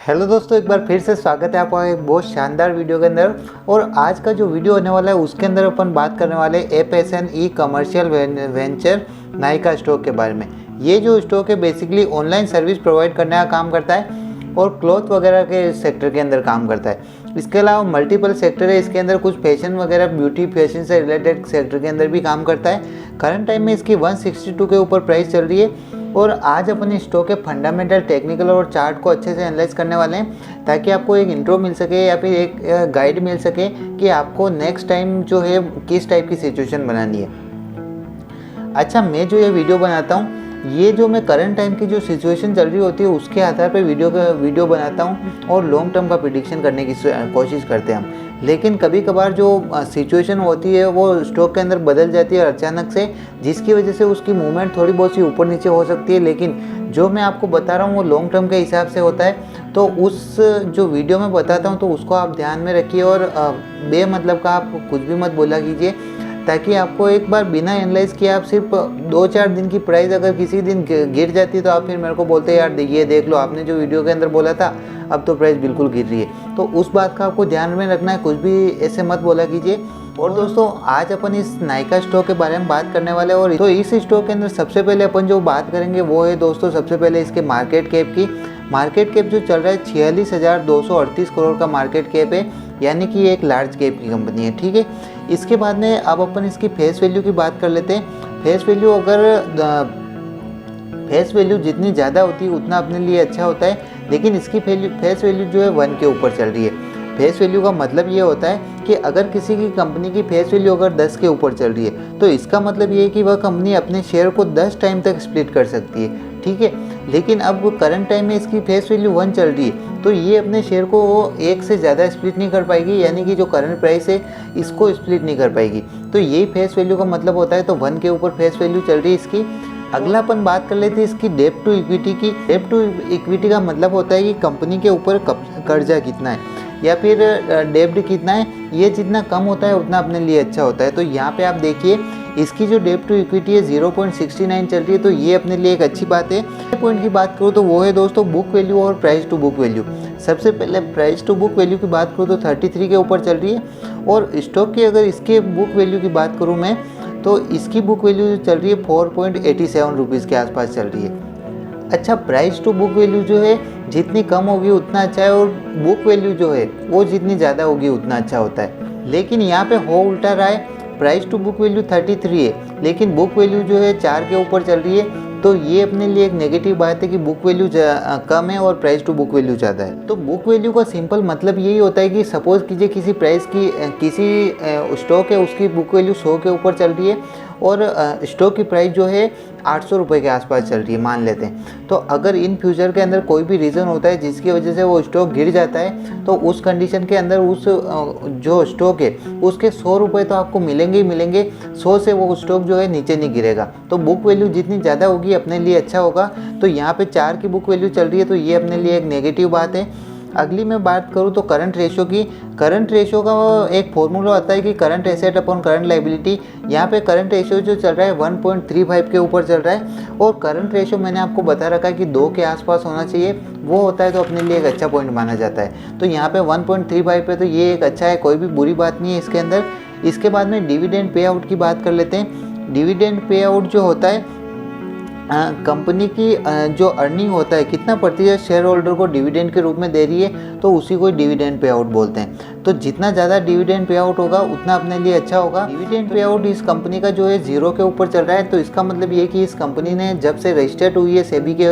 Hello दोस्तों, एक बार फिर से स्वागत है आपका एक बहुत शानदार वीडियो के अंदर। और आज का जो वीडियो होने वाला है उसके अंदर अपन बात करने वाले एफएसएन ई कमर्शियल वेंचर नायका स्टॉक के बारे में। ये जो स्टॉक है बेसिकली ऑनलाइन सर्विस प्रोवाइड करने का काम करता है और क्लॉथ वगैरह के सेक्टर के अंदर काम करता है। इसके अलावा मल्टीपल सेक्टर है, इसके अंदर कुछ फैशन वगैरह ब्यूटी फैशन से रिलेटेड सेक्टर के अंदर भी काम करता है। करंट टाइम में इसकी 162 के ऊपर प्राइस चल रही है। और आज अपन इस स्टॉक के फंडामेंटल, टेक्निकल और चार्ट को अच्छे से एनालाइज करने वाले हैं ताकि आपको एक इंट्रो मिल सके या फिर एक गाइड मिल सके कि आपको नेक्स्ट टाइम जो है किस टाइप की सिचुएशन बनानी है। अच्छा, मैं जो ये वीडियो बनाता हूँ, ये जो मैं करंट टाइम की जो सिचुएशन चल रही होती है उसके आधार पर वीडियो बनाता हूँ और लॉन्ग टर्म का प्रिडिक्शन करने की कोशिश करते हैं हम। लेकिन कभी कभार जो सिचुएशन होती है वो स्टॉक के अंदर बदल जाती है अचानक से, जिसकी वजह से उसकी मूवमेंट थोड़ी बहुत सी ऊपर नीचे हो सकती है। लेकिन जो मैं आपको बता रहा हूँ वो लॉन्ग टर्म के हिसाब से होता है। तो उस जो वीडियो में बताता हूँ तो उसको आप ध्यान में रखिए और बेमतलब का आप कुछ भी मत बोला कीजिए, ताकि आपको एक बार बिना एनालाइज किए आप सिर्फ 2-4 दिन की प्राइस अगर किसी दिन गिर जाती है तो आप फिर मेरे को बोलते हैं यार ये देख लो, आपने जो वीडियो के अंदर बोला था अब तो प्राइस बिल्कुल गिर रही है। तो उस बात का आपको ध्यान में रखना है, कुछ भी ऐसे मत बोला कीजिए। और दोस्तों, आज अपन इस नायका स्टॉक के बारे में बात करने वाले हैं। और तो इस स्टॉक के अंदर सबसे पहले अपन जो बात करेंगे वो है दोस्तों, सबसे पहले इसके मार्केट कैप की। मार्केट कैप जो चल रहा है 46,238 करोड़ का मार्केट कैप है, यानी कि एक लार्ज कैप की कंपनी है। ठीक है, इसके बाद में अब अपन इसकी फेस वैल्यू की बात कर लेते हैं। फेस वैल्यू जितनी ज़्यादा होती है उतना अपने लिए अच्छा होता है, लेकिन इसकी फेस वैल्यू जो है 1 के ऊपर चल रही है। फेस वैल्यू का मतलब ये होता है कि अगर किसी की कंपनी की फेस वैल्यू अगर 10 के ऊपर चल रही है तो इसका मतलब ये है कि वह कंपनी अपने शेयर को 10 टाइम तक स्प्लिट कर सकती है। ठीक है, लेकिन अब करंट टाइम में इसकी फेस वैल्यू 1 चल रही है तो ये अपने शेयर को 1 से ज़्यादा स्प्लिट नहीं कर पाएगी, यानी कि जो करंट प्राइस है इसको स्प्लिट नहीं कर पाएगी। तो यही फेस वैल्यू का मतलब होता है। तो 1 के ऊपर फेस वैल्यू चल रही है इसकी। अगला अपन बात कर लेते हैं इसकी डेब्ट टू इक्विटी की। डेब्ट टू इक्विटी का मतलब होता है कि कंपनी के ऊपर कर्जा कितना है या फिर डेब्ट कितना है। ये जितना कम होता है उतना अपने लिए अच्छा होता है। तो यहाँ पे आप देखिए इसकी जो डेब्ट टू इक्विटी है 0.69 चल रही है, तो ये अपने लिए एक अच्छी बात है। पॉइंट की बात करूँ तो वो है दोस्तों बुक वैल्यू और प्राइस टू बुक वैल्यू। सबसे पहले प्राइस टू बुक वैल्यू की बात करूँ तो 33 के ऊपर चल रही है। और स्टॉक की अगर इसके बुक वैल्यू की बात करूँ मैं तो इसकी बुक वैल्यू जो चल रही है 4.87 रुपीज़ के आसपास चल रही है। अच्छा, प्राइस टू बुक वैल्यू जो है जितनी कम होगी उतना अच्छा है और बुक वैल्यू जो है वो जितनी ज़्यादा होगी उतना अच्छा होता है। लेकिन यहाँ पे हो उल्टा रहा है, प्राइस टू बुक वैल्यू 33 है लेकिन बुक वैल्यू जो है 4 के ऊपर चल रही है। तो ये अपने लिए एक नेगेटिव बात है कि बुक वैल्यू कम है और प्राइस टू बुक वैल्यू ज़्यादा है। तो बुक वैल्यू का सिंपल मतलब यही होता है कि सपोज़ कीजिए किसी स्टॉक है उसकी बुक वैल्यू 100 के ऊपर चल रही है और स्टॉक की प्राइस जो है 800 रुपये के आसपास चल रही है मान लेते हैं। तो अगर इन फ्यूचर के अंदर कोई भी रीज़न होता है जिसकी वजह से वो स्टॉक गिर जाता है तो उस कंडीशन के अंदर उस जो स्टॉक है उसके 100 रुपये तो आपको मिलेंगे ही मिलेंगे। 100 से वो स्टॉक जो है नीचे नहीं गिरेगा। तो बुक वैल्यू जितनी ज़्यादा होगी अपने लिए अच्छा होगा। तो यहाँ पे 4 की बुक वैल्यू चल रही है तो ये अपने लिए एक नेगेटिव बात है। अगली मैं बात करूँ तो करंट रेशो की। करंट रेशो का एक फॉर्मूला आता है कि current asset upon current liability. यहाँ पे करंट रेशो जो चल रहा है 1.35 के ऊपर चल रहा है और करंट रेशो मैंने आपको बता रखा है कि 2 के आसपास होना चाहिए। वो होता है तो अपने लिए एक अच्छा पॉइंट माना जाता है। तो यहाँ पे 1.35 पे तो ये एक अच्छा है, कोई भी बुरी बात नहीं है इसके अंदर। इसके बाद में डिविडेंड पे आउट की बात कर लेते हैं। डिविडेंड पे आउट जो होता है कंपनी की जो अर्निंग होता है कितना प्रतिशत शेयर होल्डर को डिविडेंड के रूप में दे रही है तो उसी को डिविडेंड पे आउट बोलते हैं। तो जितना ज़्यादा डिविडेंड पे आउट होगा उतना अपने लिए अच्छा होगा। डिविडेंड पे आउट इस कंपनी का जो है 0 के ऊपर चल रहा है। तो इसका मतलब ये कि इस कंपनी ने जब से रजिस्टर्ड हुई है सेबी के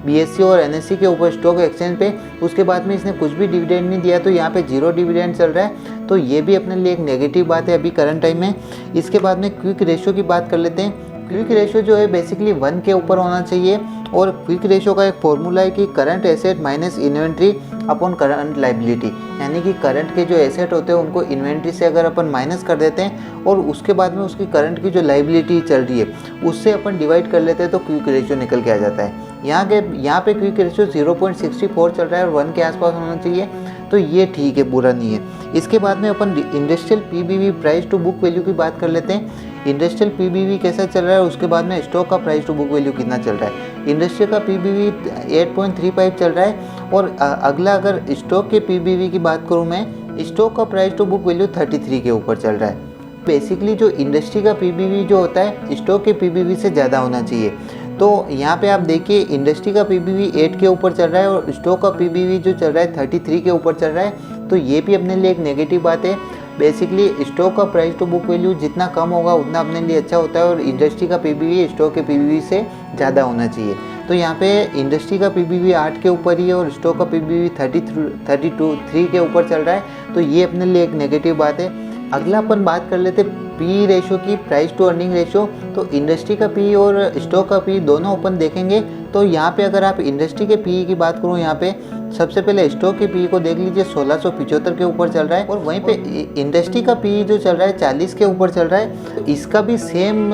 BSE और NSE के ऊपर स्टॉक एक्सचेंज पे, उसके बाद में इसने कुछ भी डिविडेंड नहीं दिया। तो यहाँ पे 0 डिविडेंड चल रहा है। तो ये भी अपने लिए एक नेगेटिव बात है अभी करंट टाइम में। इसके बाद में क्विक रेशो की बात कर लेते हैं। क्विक रेशो जो है बेसिकली 1 के ऊपर होना चाहिए और क्विक रेशो का एक फॉर्मूला है कि current asset minus inventory upon current liability, यानी कि करंट के जो एसेट होते हैं उनको इन्वेंट्री से अगर अपन माइनस कर देते हैं और उसके बाद में उसकी करंट की जो लाइबिलिटी चल रही है उससे अपन डिवाइड कर लेते हैं तो क्विक रेशो निकल के आ जाता है। यहाँ पे क्विक रेशो 0.64 चल रहा है और 1 के आसपास होना चाहिए। तो ये ठीक है, बुरा नहीं है। इसके बाद में अपन industrial PBV price to book value की बात कर लेते हैं। इंडस्ट्रियल पीबीवी कैसा चल रहा है, उसके बाद में स्टॉक का प्राइस टू बुक वैल्यू कितना चल रहा है। इंडस्ट्रियल का पीबीवी 8.35 चल रहा है और अगला अगर स्टॉक के पीबीवी की बात करूँ मैं, स्टॉक का प्राइस टू बुक वैल्यू 33 के ऊपर चल रहा है। बेसिकली जो इंडस्ट्री का पीबीवी जो होता है स्टॉक के पीबीवी से ज़्यादा होना चाहिए। तो यहाँ पे आप देखिए इंडस्ट्री का पीबीवी 8 के ऊपर चल रहा है और स्टॉक का पीबीवी जो चल रहा है 33 के ऊपर चल रहा है, तो ये भी अपने लिए एक नेगेटिव बात है। बेसिकली स्टॉक का प्राइस टू बुक वैल्यू जितना कम होगा उतना अपने लिए अच्छा होता है और इंडस्ट्री का पीबीवी स्टॉक के पीबीवी से ज़्यादा होना चाहिए। तो यहाँ पे इंडस्ट्री का पीबीवी 8 के ऊपर ही है और स्टॉक का पीबीवी 3 के ऊपर चल रहा है, तो ये अपने लिए एक नेगेटिव बात है। अगला अपन बात कर लेते पी रेशो की, प्राइस टू अर्निंग रेशो। तो इंडस्ट्री का पी और स्टॉक का पी दोनों अपन देखेंगे। तो यहाँ पे अगर आप इंडस्ट्री के पी की बात करूँ, यहाँ पे सबसे पहले स्टॉक के पी को देख लीजिए 1675 के ऊपर चल रहा है और वहीं पे इंडस्ट्री का पी जो चल रहा है 40 के ऊपर चल रहा है। तो इसका भी सेम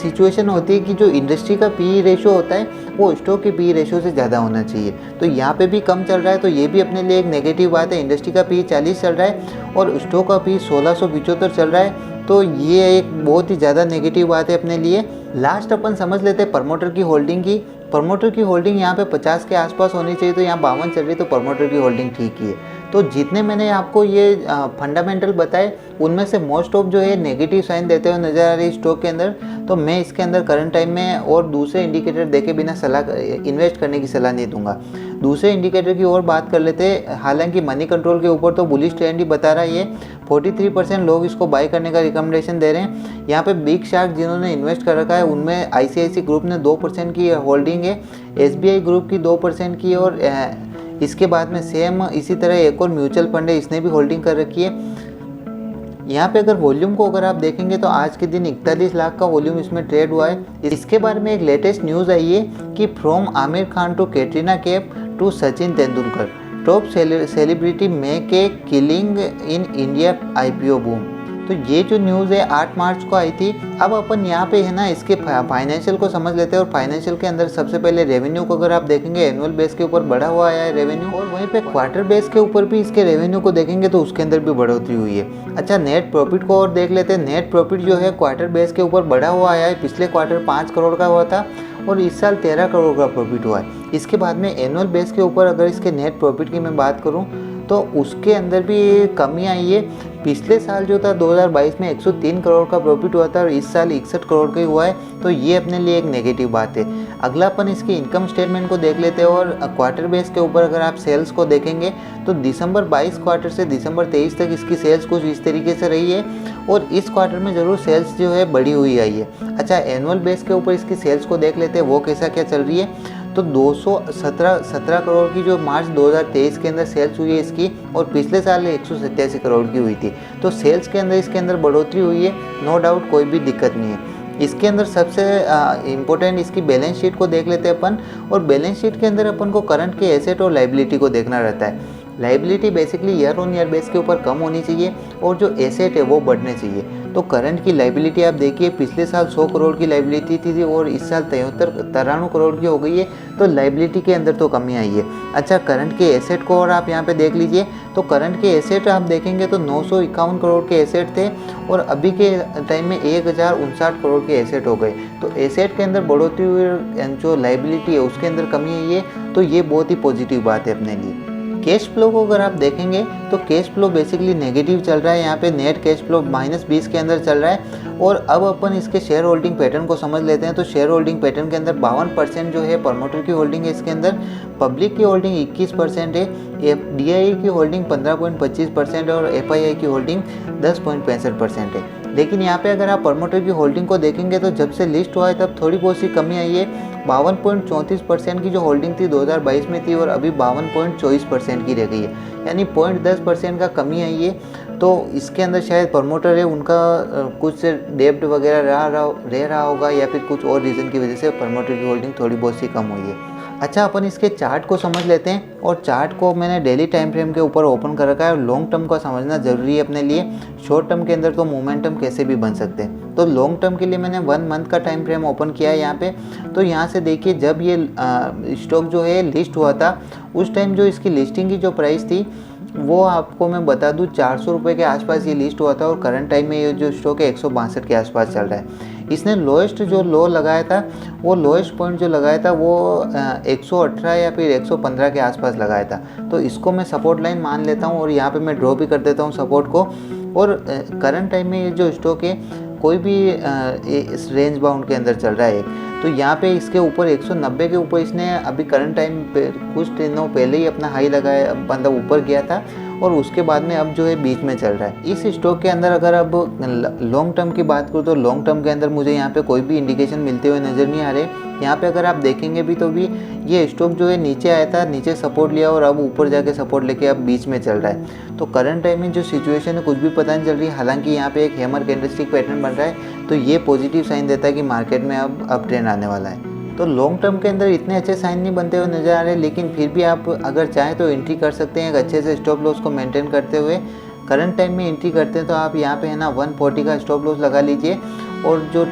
सिचुएशन होती है कि जो इंडस्ट्री का पी रेशो होता है वो स्टॉक के पी रेशो से ज़्यादा होना चाहिए। तो यहाँ पे भी कम चल रहा है, तो ये भी अपने लिए एक नेगेटिव बात है। इंडस्ट्री का पी 40 चल रहा है और स्टॉक का पी 1675 चल रहा है, तो ये एक बहुत ही ज़्यादा नेगेटिव बात है अपने लिए। लास्ट अपन समझ लेते हैं प्रमोटर की होल्डिंग की। प्रमोटर की होल्डिंग यहाँ पे 50 के आसपास होनी चाहिए, तो यहाँ 52 चल रही है, तो प्रमोटर की होल्डिंग ठीक ही है। तो जितने मैंने आपको ये फंडामेंटल बताए उनमें से मोस्ट ऑफ जो है नेगेटिव साइन देते हुए नज़र आ रही है स्टॉक के अंदर। तो मैं इसके अंदर करंट टाइम में और दूसरे इंडिकेटर देखे बिना इन्वेस्ट करने की सलाह नहीं दूंगा। दूसरे इंडिकेटर की और बात कर लेते हैं। हालांकि मनी कंट्रोल के ऊपर तो बुलिश ट्रेंड ही बता रहा है, ये 43% लोग इसको बाय करने का रिकमेंडेशन दे रहे हैं। यहाँ पे बिग शार्क जिन्होंने इन्वेस्ट कर रखा है उनमें आईसीआईसी ग्रुप ने 2% की होल्डिंग है, एसबीआई ग्रुप की 2% की और इसके बाद में सेम इसी तरह एक और म्यूचुअल फंड है, इसने भी होल्डिंग कर रखी है। यहाँ पे अगर वॉल्यूम को अगर आप देखेंगे तो आज के दिन 41 लाख का वॉल्यूम इसमें ट्रेड हुआ है। इसके बारे में एक लेटेस्ट न्यूज़ आई है कि from Aamir Khan to Katrina Kaif to Sachin Tendulkar, top celebrity make a killing in India IPO boom. तो ये जो न्यूज़ है 8 मार्च को आई थी। अब अपन यहाँ पे है ना इसके फाइनेंशियल को समझ लेते हैं और फाइनेंशियल के अंदर सबसे पहले रेवेन्यू को अगर आप देखेंगे एनुअल बेस के ऊपर बढ़ा हुआ आया है रेवेन्यू, और वहीं पे क्वार्टर बेस के ऊपर भी इसके रेवेन्यू को देखेंगे तो उसके अंदर भी बढ़ोतरी हुई है। अच्छा, नेट प्रॉफिट को और देख लेते हैं। नेट प्रॉफिट जो है क्वार्टर बेस के ऊपर बढ़ा हुआ आया है। पिछले क्वार्टर 5 करोड़ का हुआ था और इस साल 13 करोड़ का प्रॉफिट हुआ है। इसके बाद में एनुअल बेस के ऊपर अगर इसके नेट प्रॉफिट की मैं बात करूं तो उसके अंदर भी कमी आई है। पिछले साल जो था 2022 में 103 करोड़ का प्रॉफिट हुआ था और इस साल 61 करोड़ का ही हुआ है, तो ये अपने लिए एक नेगेटिव बात है। अगला अपन इसकी इनकम स्टेटमेंट को देख लेते हैं और क्वार्टर बेस के ऊपर अगर आप सेल्स को देखेंगे तो दिसंबर 22 क्वार्टर से दिसंबर 23 तक इसकी सेल्स कुछ इस तरीके से रही है और इस क्वार्टर में ज़रूर सेल्स जो है बढ़ी हुई आई है। अच्छा, एनुअल बेस के ऊपर इसकी सेल्स को देख लेते हैं वो कैसा क्या चल रही है। तो 217 करोड़ की जो मार्च 2023 के अंदर सेल्स हुई है इसकी, और पिछले साल 187 करोड़ की हुई थी। तो सेल्स के अंदर इसके अंदर बढ़ोतरी हुई है, नो डाउट, कोई भी दिक्कत नहीं है। इसके अंदर सबसे इम्पोर्टेंट इसकी बैलेंस शीट को देख लेते हैं अपन, और बैलेंस शीट के अंदर अपन को करंट के एसेट और लाइबिलिटी को देखना रहता है। Liability basically year on year base के ऊपर कम होनी चाहिए और जो एसेट है वो बढ़ने चाहिए। तो करंट की लाइबिलिटी आप देखिए, पिछले साल 100 करोड़ की लाइबिलिटी थी और इस साल 93 करोड़ की हो गई है, तो लाइबिलिटी के अंदर तो कमी आई है। अच्छा, करंट के एसेट को और आप यहाँ पे देख लीजिए, तो करंट के एसेट आप देखेंगे तो 951 करोड़ के एसेट थे और अभी के टाइम में 1059 करोड़ के एसेट हो गए। तो एसेट के अंदर बढ़ोतरी हुई, जो लाइबिलिटी है उसके अंदर कमी आई है, तो ये बहुत ही पॉजिटिव बात है अपने लिए। कैश फ्लो को अगर आप देखेंगे तो कैश फ्लो बेसिकली नेगेटिव चल रहा है। यहाँ पे नेट कैश फ्लो -20 के अंदर चल रहा है। और अब अपन इसके शेयर होल्डिंग पैटर्न को समझ लेते हैं। तो शेयर होल्डिंग पैटर्न के अंदर 52% जो है प्रमोटर की होल्डिंग है इसके अंदर, पब्लिक की होल्डिंग 21% है, DII की होल्डिंग 15.25% और FII की होल्डिंग 10.65% है। लेकिन यहाँ पे अगर आप प्रमोटर की होल्डिंग को देखेंगे तो जब से लिस्ट हुआ है तब थोड़ी बहुत सी कमी आई है। 52.34% की जो होल्डिंग थी 2022 में थी और अभी 52.24% की रह गई है, यानी 0.10% का कमी आई है। तो इसके अंदर शायद प्रमोटर है उनका कुछ डेब्ट वगैरह रह रहा होगा या फिर कुछ और रीज़न की वजह से प्रमोटर की होल्डिंग थोड़ी बहुत सी कम हुई है। अच्छा, अपन इसके चार्ट को समझ लेते हैं और चार्ट को मैंने डेली टाइम फ्रेम के ऊपर ओपन कर रखा है और लॉन्ग टर्म का समझना ज़रूरी है अपने लिए। शॉर्ट टर्म के अंदर तो मोमेंटम कैसे भी बन सकते हैं, तो लॉन्ग टर्म के लिए मैंने 1 मंथ का टाइम फ्रेम ओपन किया है यहाँ पे। तो यहाँ से देखिए, जब ये स्टॉक जो है लिस्ट हुआ था उस टाइम जो इसकी लिस्टिंग की जो प्राइस थी वो आपको मैं बता दूँ 400 रुपये के आसपास ये लिस्ट हुआ था और करंट टाइम में ये जो स्टॉक है 162 के आसपास चल रहा है। इसने लोएस्ट जो लो लगाया था, वो लोएस्ट पॉइंट जो लगाया था वो 118 या फिर 115 के आसपास लगाया था। तो इसको मैं सपोर्ट लाइन मान लेता हूँ और यहाँ पे मैं ड्रॉ भी कर देता हूँ सपोर्ट को। और करंट टाइम में ये जो स्टॉक है कोई भी इस रेंज बाउंड के अंदर चल रहा है तो यहाँ पे इसके ऊपर 190 के ऊपर इसने अभी करंट टाइम पे कुछ दिनों पहले ही अपना हाई लगाया, मतलब ऊपर गया था और उसके बाद में अब जो है बीच में चल रहा है। इस स्टॉक के अंदर अगर अब लॉन्ग टर्म की बात करूँ तो लॉन्ग टर्म के अंदर मुझे यहाँ पे कोई भी इंडिकेशन मिलते हुए नज़र नहीं आ रहे। यहाँ पे अगर आप देखेंगे भी तो भी ये स्टॉक जो है नीचे आया था, नीचे सपोर्ट लिया और अब ऊपर जाके सपोर्ट लेके अब बीच में चल रहा है। तो करंट टाइम में जो सिचुएशन है कुछ भी पता नहीं चल रही। हालांकि यहाँ पे एक हैमर कैंडलस्टिक पैटर्न बन रहा है तो ये पॉजिटिव साइन देता है कि मार्केट में अब अप ट्रेंड आने वाला है। तो लॉन्ग टर्म के अंदर इतने अच्छे साइन नहीं बनते हुए नज़र आ रहे, लेकिन फिर भी आप अगर चाहें तो एंट्री कर सकते हैं एक अच्छे से स्टॉप लॉस को मेंटेन करते हुए। करंट टाइम में एंट्री करते हैं तो आप यहाँ पे है ना 140 का स्टॉप लॉस लगा लीजिए और जो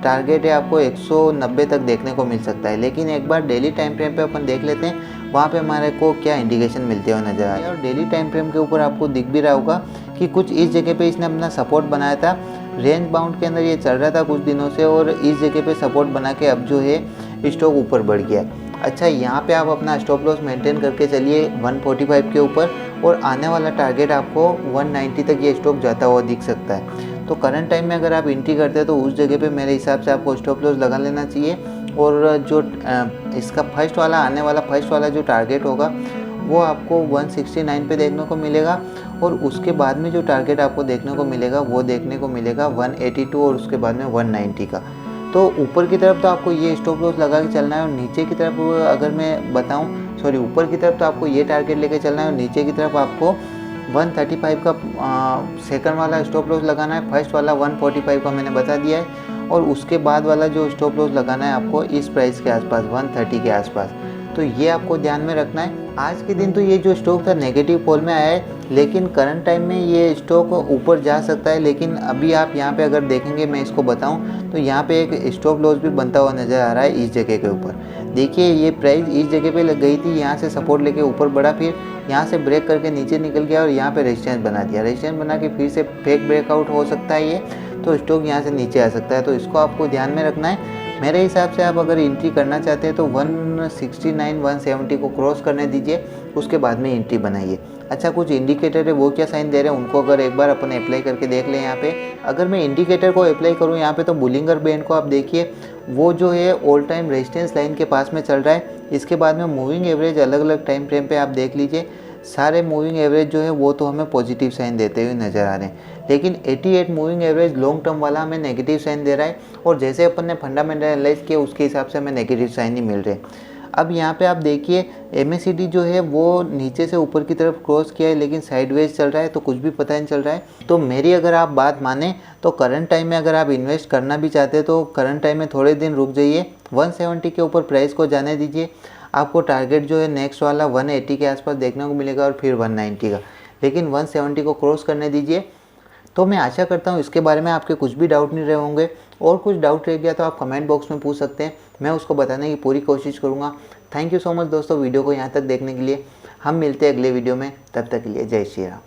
टारगेट है आपको 190 तक देखने को मिल सकता है। लेकिन एक बार डेली टाइम फ्रेम पे अपन देख लेते हैं वहाँ पे हमारे को क्या इंडिकेशन मिलते हुए नज़र आ रहे हैं। और डेली टाइम फ्रेम के ऊपर आपको दिख भी रहा होगा कि कुछ इस जगह पे इसने अपना सपोर्ट बनाया था, रेंज बाउंड के अंदर ये चल रहा था कुछ दिनों से और इस जगह पे सपोर्ट बना के अब जो है स्टॉक ऊपर बढ़ गया है। अच्छा, यहाँ पे आप अपना स्टॉप लॉस मेंटेन करके चलिए 145 के ऊपर और आने वाला टारगेट आपको 190 तक ये स्टॉक जाता हुआ दिख सकता है। तो करंट टाइम में अगर आप एंट्री करते हैं तो उस जगह पे मेरे हिसाब से आपको स्टॉप लॉस लगा लेना चाहिए। और जो इसका फर्स्ट वाला जो टारगेट होगा वो आपको 169 पे देखने को मिलेगा और उसके बाद में जो टारगेट आपको देखने को मिलेगा वो देखने को मिलेगा 182 और उसके बाद में 190 का। तो ऊपर की तरफ तो आपको ये स्टॉप लॉस लगा के चलना है और नीचे की तरफ अगर मैं बताऊं, ऊपर की तरफ तो आपको ये टारगेट लेके चलना है और नीचे की तरफ आपको 135 का सेकंड वाला स्टॉप लॉस लगाना है। फर्स्ट वाला 145 का मैंने बता दिया है और उसके बाद वाला जो स्टॉप लॉस लगाना है आपको इस प्राइस के आसपास 130 के आसपास। तो ये आपको ध्यान में रखना है। आज के दिन तो ये जो स्टॉक था नेगेटिव पोल में आया है, लेकिन करंट टाइम में ये स्टॉक ऊपर जा सकता है। लेकिन अभी आप यहाँ पे अगर देखेंगे, मैं इसको बताऊँ तो यहाँ पे एक स्टॉप लॉस भी बनता हुआ नज़र आ रहा है इस जगह के ऊपर। देखिए ये प्राइस इस जगह पे लग गई थी, यहाँ से सपोर्ट लेके ऊपर बढ़ा, फिर यहाँ से ब्रेक करके नीचे निकल गया और यहाँ पे रेजिस्टेंस बना दिया। रेजिस्टेंस बना के फिर से फेक ब्रेकआउट हो सकता है ये, तो स्टॉक यहाँ से नीचे आ सकता है। तो इसको आपको ध्यान में रखना है। मेरे हिसाब से आप अगर एंट्री करना चाहते हैं तो 169 170 को क्रॉस करने दीजिए, उसके बाद में एंट्री बनाइए। अच्छा, कुछ इंडिकेटर है वो क्या साइन दे रहे हैं उनको अगर एक बार अपन अप्लाई करके देख लें। यहाँ पे अगर मैं इंडिकेटर को अप्लाई करूँ यहाँ पे तो बुलिंगर बैंड को आप देखिए वो जो है ऑल टाइम रेजिस्टेंस लाइन के पास में चल रहा है। इसके बाद में मूविंग एवरेज अलग अलग टाइम फ्रेम पे आप देख लीजिए, सारे मूविंग एवरेज जो है वो तो हमें पॉजिटिव साइन देते हुए नज़र आ रहे हैं। लेकिन 88 मूविंग एवरेज लॉन्ग टर्म वाला हमें नेगेटिव साइन दे रहा है और जैसे अपन ने फंडामेंटल एनालाइज किया उसके हिसाब से हमें नेगेटिव साइन ही मिल रहे। अब यहाँ पे आप देखिए MACD जो है वो नीचे से ऊपर की तरफ क्रॉस किया है लेकिन साइडवेज चल रहा है, तो कुछ भी पता नहीं चल रहा है। तो मेरी अगर आप बात माने तो करंट टाइम में अगर आप इन्वेस्ट करना भी चाहते हैं तो करंट टाइम में थोड़े दिन रुक जाइए, 170 के ऊपर प्राइस को जाने दीजिए। आपको टारगेट जो है नेक्स्ट वाला 180 के आसपास देखने को मिलेगा और फिर 190 का, लेकिन 170 को क्रॉस करने दीजिए। तो मैं आशा करता हूँ इसके बारे में आपके कुछ भी डाउट नहीं रहे होंगे, और कुछ डाउट रह गया तो आप कमेंट बॉक्स में पूछ सकते हैं, मैं उसको बताने की पूरी कोशिश करूँगा। थैंक यू सो मच दोस्तों वीडियो को यहाँ तक देखने के लिए। हम मिलते हैं अगले वीडियो में, तब तक के लिए जय श्री राम।